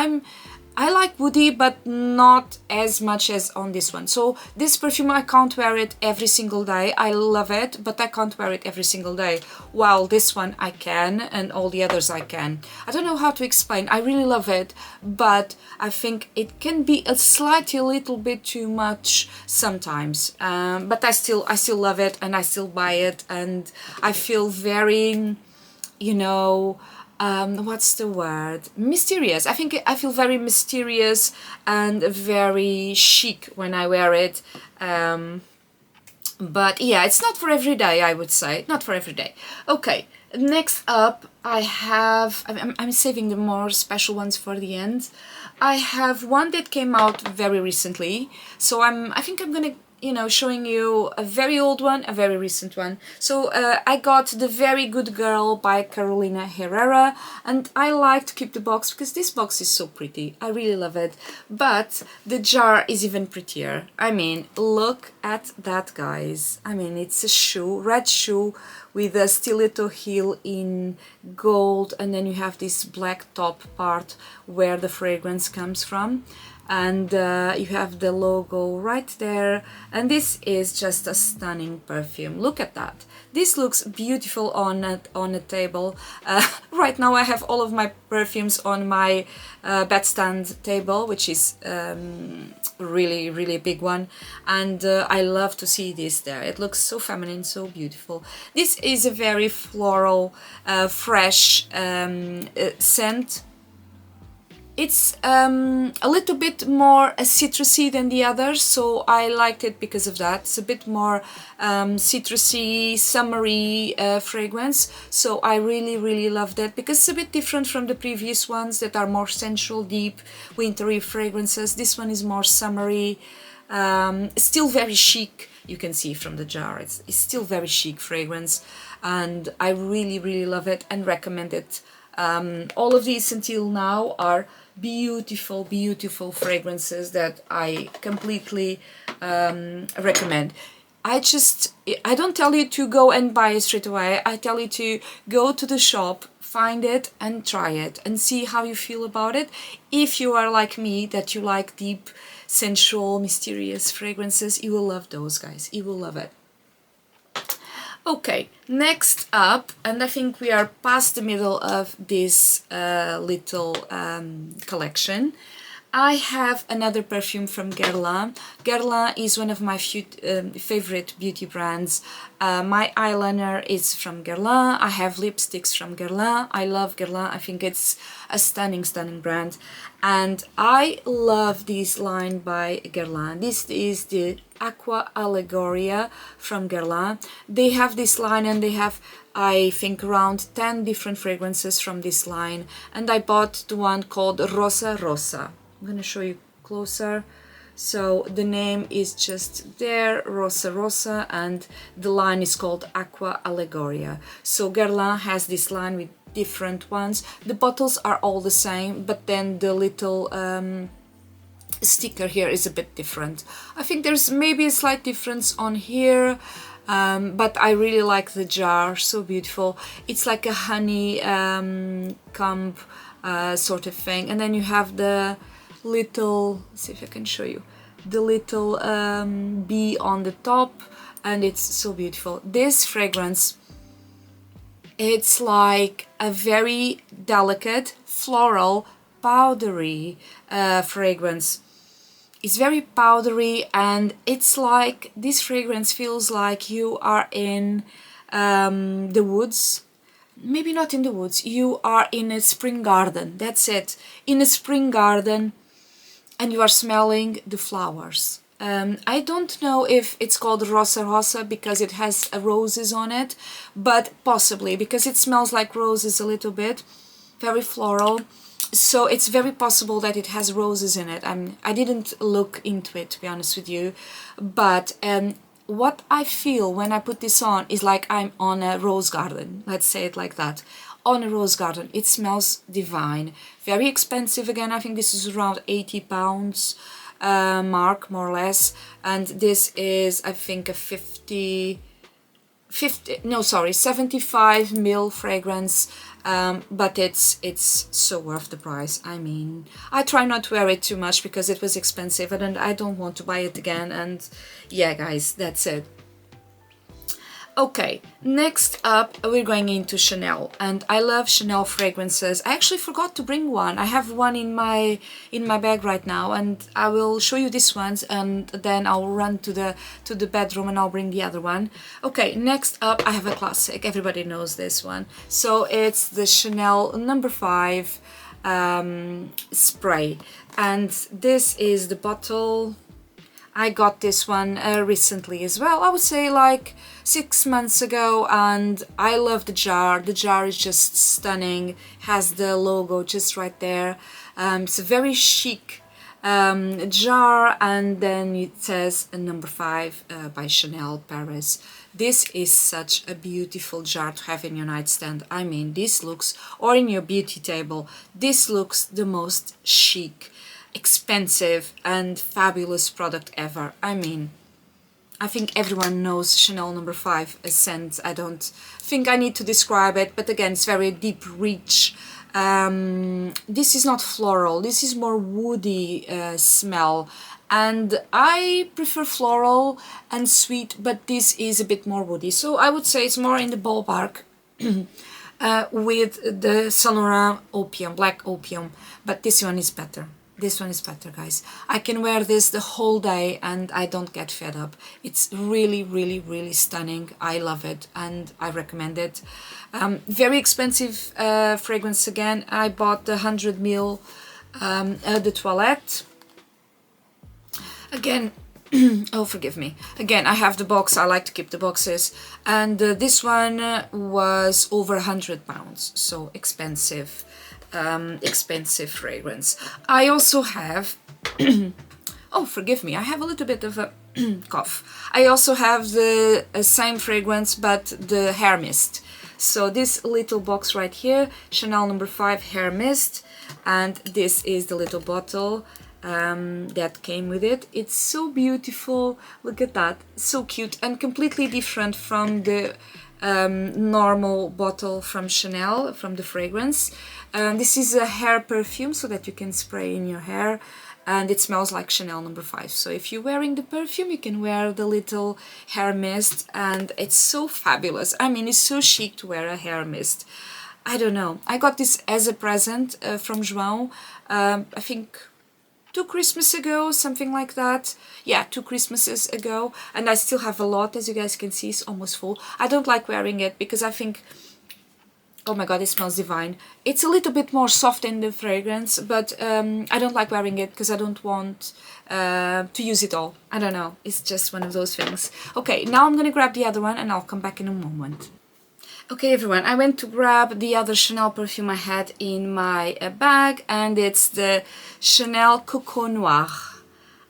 I like woody, but not as much as on this one. So this perfume, I can't wear it every single day. I love it, but I can't wear it every single day. While this one I can, and all the others I can. I don't know how to explain. I really love it, but I think it can be a little bit too much sometimes. But I still love it, and I still buy it, and I feel very, you know, what's the word? Mysterious. I think I feel very mysterious and very chic when I wear it. But yeah, it's not for every day, I would say. Not for every day. Okay, next up I have, I'm saving the more special ones for the end. I have one that came out very recently. So I think I'm gonna, you know, showing you a very old one, a very recent one. So I got The Very Good Girl by Carolina Herrera, and I like to keep the box because this box is so pretty. I really love it, but the jar is even prettier. I mean, look at that, guys. I mean, it's a shoe, red shoe with a stiletto heel in gold, and then you have this black top part where the fragrance comes from. And you have the logo right there, and this is just a stunning perfume. Look at that. This looks beautiful on a table. Right now I have all of my perfumes on my bedstand table, which is really, really big one, and I love to see this there. It looks so feminine, so beautiful. This is a very floral, fresh scent. It's a little bit more citrusy than the others, so I liked it because of that. It's a bit more citrusy, summery fragrance, so I really, really loved it because it's a bit different from the previous ones that are more sensual, deep, wintry fragrances. This one is more summery, still very chic, you can see from the jar. It's still very chic fragrance, and I really love it and recommend it. All of these until now are beautiful fragrances that I completely recommend. I don't tell you to go and buy it straight away. I tell you to go to the shop, find it and try it and see how you feel about it. If you are like me, that you like deep, sensual, mysterious fragrances, you will love those, guys. You will love it. Okay, next up, and I think we are past the middle of this little collection, I have another perfume from Guerlain. Guerlain is one of my favorite beauty brands. My eyeliner is from Guerlain. I have lipsticks from Guerlain. I love Guerlain. I think it's a stunning brand. And I love this line by Guerlain. This is the Aqua Allegoria from Guerlain. They have this line and they have, I think, around 10 different fragrances from this line. And I bought the one called Rosa Rosa. I'm gonna show you closer. So the name is just there, Rosa Rosa, and the line is called Aqua Allegoria. So Guerlain has this line with different ones. The bottles are all the same, but then the little sticker here is a bit different. I think there's maybe a slight difference on here, but I really like the jar, so beautiful. It's like a honey comb sort of thing, and then you have the little, let's see if I can show you, the little bee on the top, and it's so beautiful. This fragrance, it's like a very delicate, floral, powdery fragrance. It's very powdery, and it's like, this fragrance feels like you are in the woods. Maybe not in the woods, you are in a spring garden, that's it. In a spring garden, and you are smelling the flowers. I don't know if it's called Rosa Rosa because it has roses on it, but possibly, because it smells like roses a little bit, very floral. So it's very possible that it has roses in it. I didn't look into it, to be honest with you, but what I feel when I put this on is like I'm on a rose garden, let's say it like that. On a rose garden. It smells divine. Very expensive again. I think this is around 80 pounds mark, more or less, and this is, I think, a 75 ml fragrance, but it's so worth the price. I mean, I try not to wear it too much because it was expensive and I don't want to buy it again, and yeah, guys, that's it. Okay, next up we're going into Chanel, and I love Chanel fragrances. I actually forgot to bring one. I have one in my bag right now, and I will show you this one, and then I'll run to the bedroom and I'll bring the other one. Okay, next up I have a classic. Everybody knows this one. So it's the Chanel No. 5 spray, and this is the bottle. I got this one recently as well, I would say like 6 months ago, and I love the jar. The jar is just stunning, has the logo just right there. It's a very chic jar, and then it says No. 5 by Chanel Paris. This is such a beautiful jar to have in your nightstand. I mean, this looks, or in your beauty table, this looks the most chic, expensive and fabulous product ever. I mean, I think everyone knows Chanel No. 5 scent. I don't think I need to describe it, but again, it's very deep, rich. This is not floral, this is more woody smell, and I prefer floral and sweet, but this is a bit more woody, so I would say it's more in the ballpark with the Saint Laurent Opium, Black Opium, but this one is better. This one is better, guys. I can wear this the whole day and I don't get fed up. It's really stunning. I love it and I recommend it. Very expensive fragrance again. I bought the 100 ml de Toilette. Again, oh, forgive me. Again, I have the box. I like to keep the boxes. And this one was over 100 pounds, so expensive. Expensive fragrance. I also have Oh, forgive me, I have a little bit of a cough. I also have the same fragrance, but the hair mist. So this little box right here, Chanel No. 5 hair mist, and this is the little bottle that came with it. It's so beautiful, look at that, so cute, and completely different from the normal bottle from Chanel, from the fragrance. This is a hair perfume so that you can spray in your hair, and it smells like Chanel No. 5. So if you're wearing the perfume, you can wear the little hair mist, and it's so fabulous. I mean, it's so chic to wear a hair mist. I don't know, I got this as a present from João, I think 2 Christmas ago, something like that. Yeah, 2 Christmases ago, and I still have a lot. As you guys can see, it's almost full. I don't like wearing it because I think, oh my god, it smells divine. It's a little bit more soft in the fragrance, but I don't like wearing it because I don't want to use it all. I don't know, it's just one of those things. Okay, now I'm gonna grab the other one and I'll come back in a moment. Okay everyone, I went to grab the other Chanel perfume I had in my bag, and it's the Chanel Coco Noir.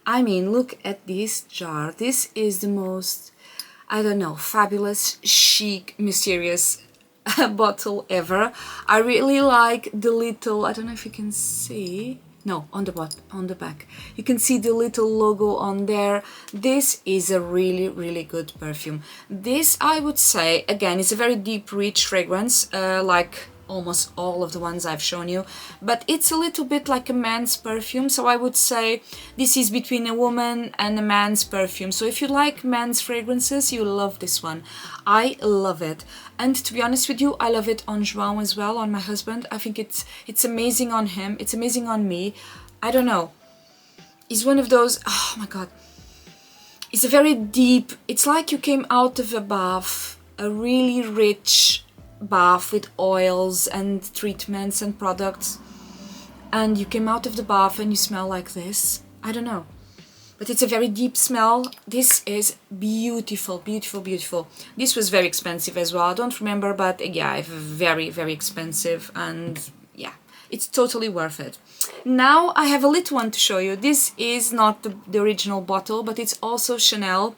I mean, look at this jar. This is the most, I don't know, fabulous, chic, mysterious bottle ever. I really like the little, I don't know if you can see, no, on the back you can see the little logo on there. This is a really good perfume. This, I would say, again, is a very deep, rich fragrance, like almost all of the ones I've shown you, but it's a little bit like a man's perfume, so I would say this is between a woman and a man's perfume. So if you like men's fragrances, you'll love this one. I love it, and to be honest with you, I love it on João as well, on my husband. I think it's amazing on him, it's amazing on me. I don't know, it's one of those, oh my god, it's a very deep, it's like you came out of a bath, a really rich bath with oils and treatments and products, and you came out of the bath and you smell like this. I don't know, but it's a very deep smell. This is beautiful, beautiful, beautiful. This was very expensive as well, I don't remember, but yeah, very expensive, and yeah, it's totally worth it. Now I have a little one to show you. This is not the original bottle, but it's also Chanel,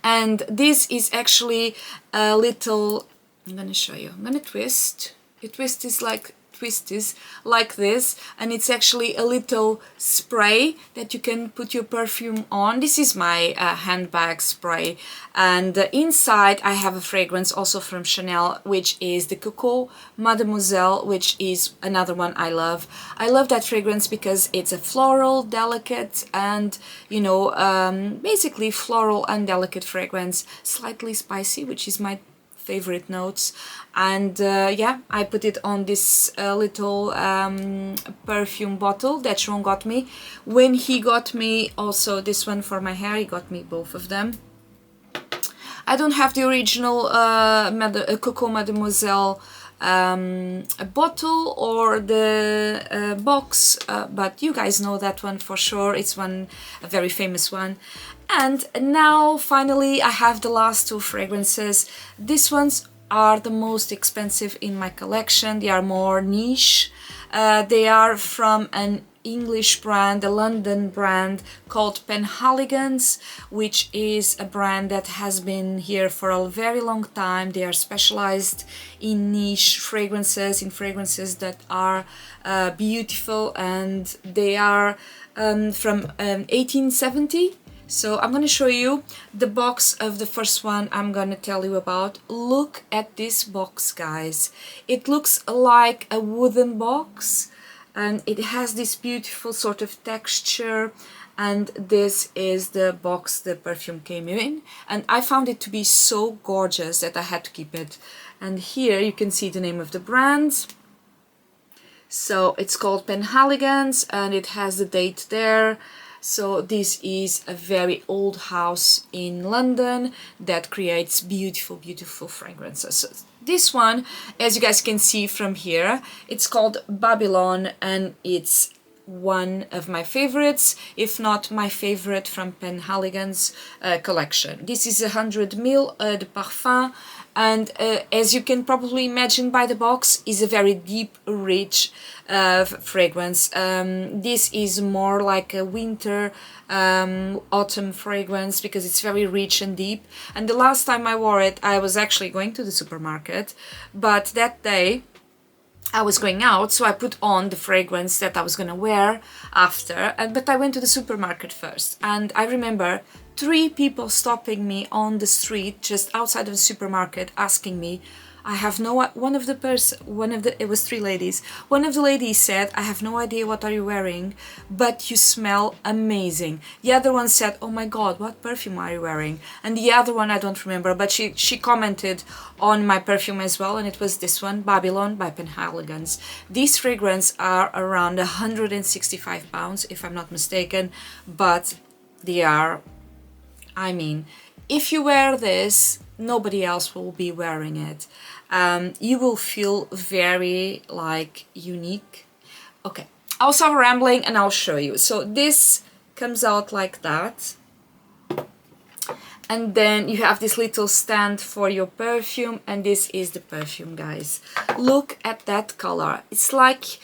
and this is actually a little, I'm gonna show you. I'm gonna twist. You twist is like this, and it's actually a little spray that you can put your perfume on. This is my handbag spray, and inside I have a fragrance also from Chanel, which is the Coco Mademoiselle, which is another one I love. I love that fragrance because it's a floral, delicate, and you know, basically floral and delicate fragrance, slightly spicy, which is my favorite notes. And yeah, I put it on this little perfume bottle that João got me. When he got me also this one for my hair, he got me both of them. I don't have the original Coco Mademoiselle bottle or the box, but you guys know that one for sure. It's a very famous one. And now finally I have the last 2 fragrances. These ones are the most expensive in my collection. They are more niche. They are from an English brand, a London brand called Penhaligon's, which is a brand that has been here for a very long time. They are specialized in niche fragrances, in fragrances that are beautiful, and they are from 1870. So I'm going to show you the box of the first one I'm going to tell you about. Look at this box, guys. It looks like a wooden box, and it has this beautiful sort of texture, and this is the box the perfume came in, and I found it to be so gorgeous that I had to keep it. And here you can see the name of the brand. So it's called Penhaligon's, and it has the date there. So this is a very old house in London that creates beautiful, beautiful fragrances. So this one, as you guys can see from here, it's called Babylon, and it's one of my favorites, if not my favorite from Penhaligon's collection. This is 100 ml de Parfum, and as you can probably imagine by the box, is a very deep, rich fragrance. This is more like a winter autumn fragrance because it's very rich and deep. And the last time I wore it, I was actually going to the supermarket, but that day I was going out, so I put on the fragrance that I was gonna wear after, but I went to the supermarket first, and I remember 3 people stopping me on the street just outside of the supermarket asking me, it was 3 ladies. One of the ladies said, I have no idea what are you wearing, but you smell amazing. The other one said, oh my god, what perfume are you wearing? And the other one, I don't remember, but she commented on my perfume as well, and it was this one, Babylon by Penhaligon's. These fragrances are around 165 pounds, if I'm not mistaken, but they are, I mean, if you wear this, nobody else will be wearing it. You will feel very like unique. Okay, I'll stop rambling and I'll show you. So this comes out like that, and then you have this little stand for your perfume, and this is the perfume, guys. Look at that color. It's like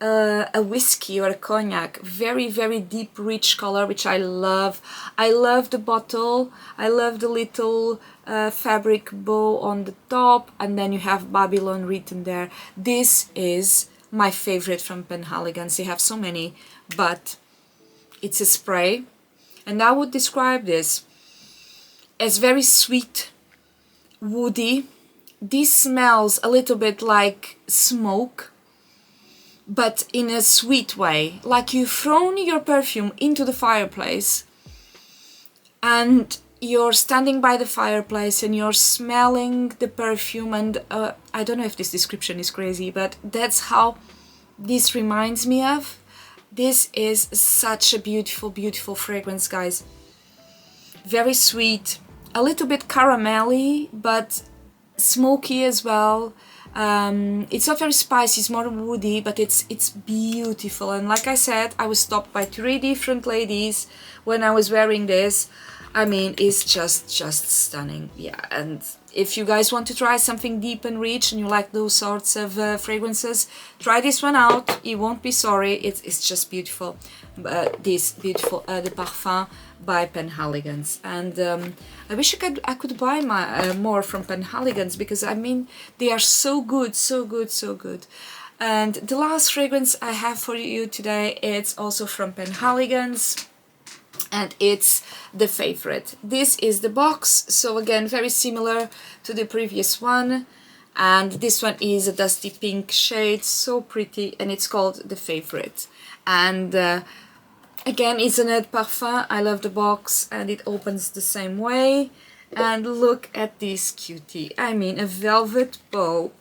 a whiskey or a cognac, very, very deep, rich color, which I love. I love the bottle. I love the little fabric bow on the top, and then you have Babylon written there. This is my favorite from Penhaligon's. They have so many, but it's a spray, and I would describe this as very sweet, woody. This smells a little bit like smoke, but in a sweet way, like you've thrown your perfume into the fireplace and you're standing by the fireplace and you're smelling the perfume, and I don't know if this description is crazy, but that's how this reminds me of. This is such a beautiful, beautiful fragrance, guys. Very sweet, a little bit caramelly, but smoky as well. It's not very spicy, it's more woody, but it's beautiful. And like I said, I was stopped by 3 different ladies when I was wearing this. I mean, it's just stunning. Yeah, and if you guys want to try something deep and rich and you like those sorts of fragrances, try this one out. You won't be sorry. It's just beautiful. This beautiful de Parfum by Penhaligon's, and I wish I could buy more from Penhaligon's, because I mean they are so good, so good, so good. And the last fragrance I have for you today, it's also from Penhaligon's, and it's the favorite. This is the box, so again very similar to the previous one, and this one is a dusty pink shade, so pretty, and it's called the favorite. And again, it's an eau de parfum. I love the box, and it opens the same way. And look at this cutie. I mean, a velvet bow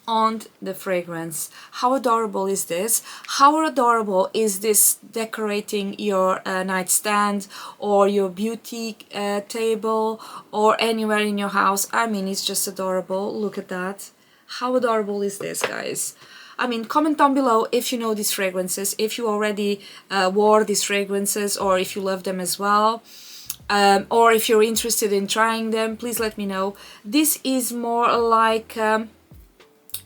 on the fragrance. How adorable is this? How adorable is this decorating your nightstand or your beauty table or anywhere in your house? I mean, it's just adorable. Look at that. How adorable is this, guys? I mean, comment down below if you know these fragrances, if you already wore these fragrances, or if you love them as well, or if you're interested in trying them, please let me know. This is more like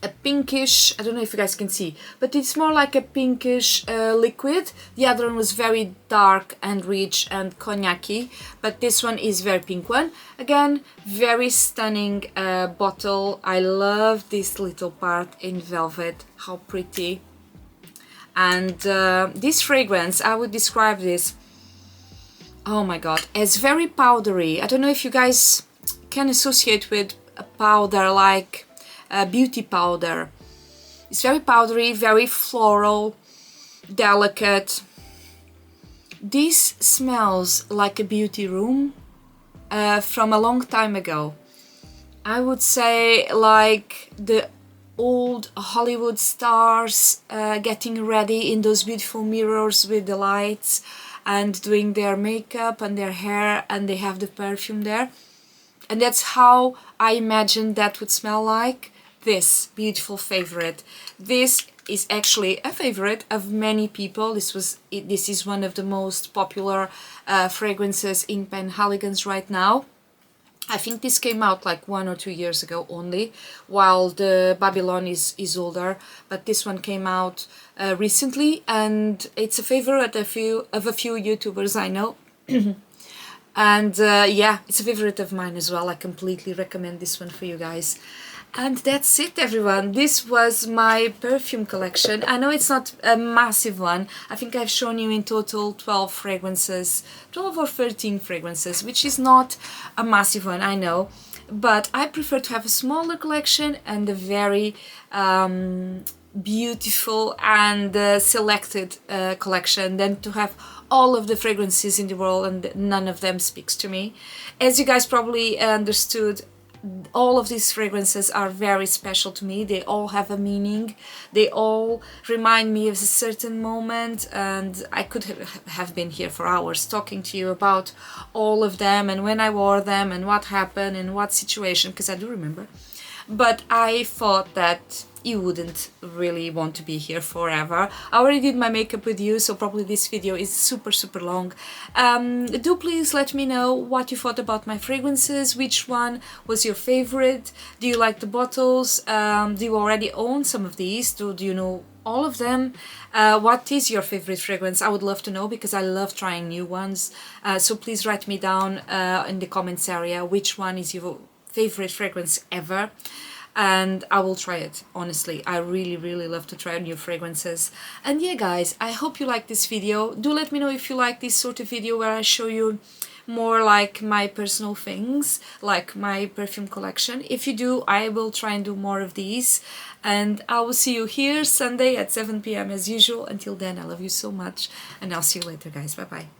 a pinkish, I don't know if you guys can see, but it's more like a pinkish liquid. The other one was very dark and rich and cognac-y, but this one is very pink one. Again, very stunning bottle. I love this little part in velvet, how pretty. And this fragrance, I would describe this, oh my god, as very powdery. I don't know if you guys can associate with a powder like beauty powder. It's very powdery, very floral, delicate. This smells like a beauty room from a long time ago. I would say like the old Hollywood stars getting ready in those beautiful mirrors with the lights and doing their makeup and their hair, and they have the perfume there. And that's how I imagine that would smell like. This beautiful favorite. This is actually a favorite of many people. This is one of the most popular fragrances in Penhaligon's right now. I think this came out like 1 or 2 years ago only, while the Babylon is older, but this one came out recently, and it's a favorite of a few YouTubers I know. And yeah, it's a favorite of mine as well. I completely recommend this one for you guys. And that's it, everyone. This was my perfume collection. I know it's not a massive one. I think I've shown you in total 12 fragrances, 12 or 13 fragrances, which is not a massive one, I know. But I prefer to have a smaller collection and a very beautiful and selected collection than to have all of the fragrances in the world and none of them speaks to me. As you guys probably understood, all of these fragrances are very special to me. They all have a meaning. They all remind me of a certain moment, and I could have been here for hours talking to you about all of them and when I wore them and what happened and what situation, because I do remember. But I thought that you wouldn't really want to be here forever. I already did my makeup with you, so probably this video is super long. Do please let me know what you thought about my fragrances, which one was your favorite, do you like the bottles, do you already own some of these, do you know all of them, what is your favorite fragrance? I would love to know, because I love trying new ones, so please write me down in the comments area which one is your favorite fragrance ever, and I will try it. Honestly, I really love to try new fragrances. And yeah guys, I hope you like this video. Do let me know if you like this sort of video where I show you more like my personal things, like my perfume collection. If you do, I will try and do more of these, and I will see you here Sunday at 7 p.m. as usual. Until then, I love you so much, and I'll see you later guys. Bye bye.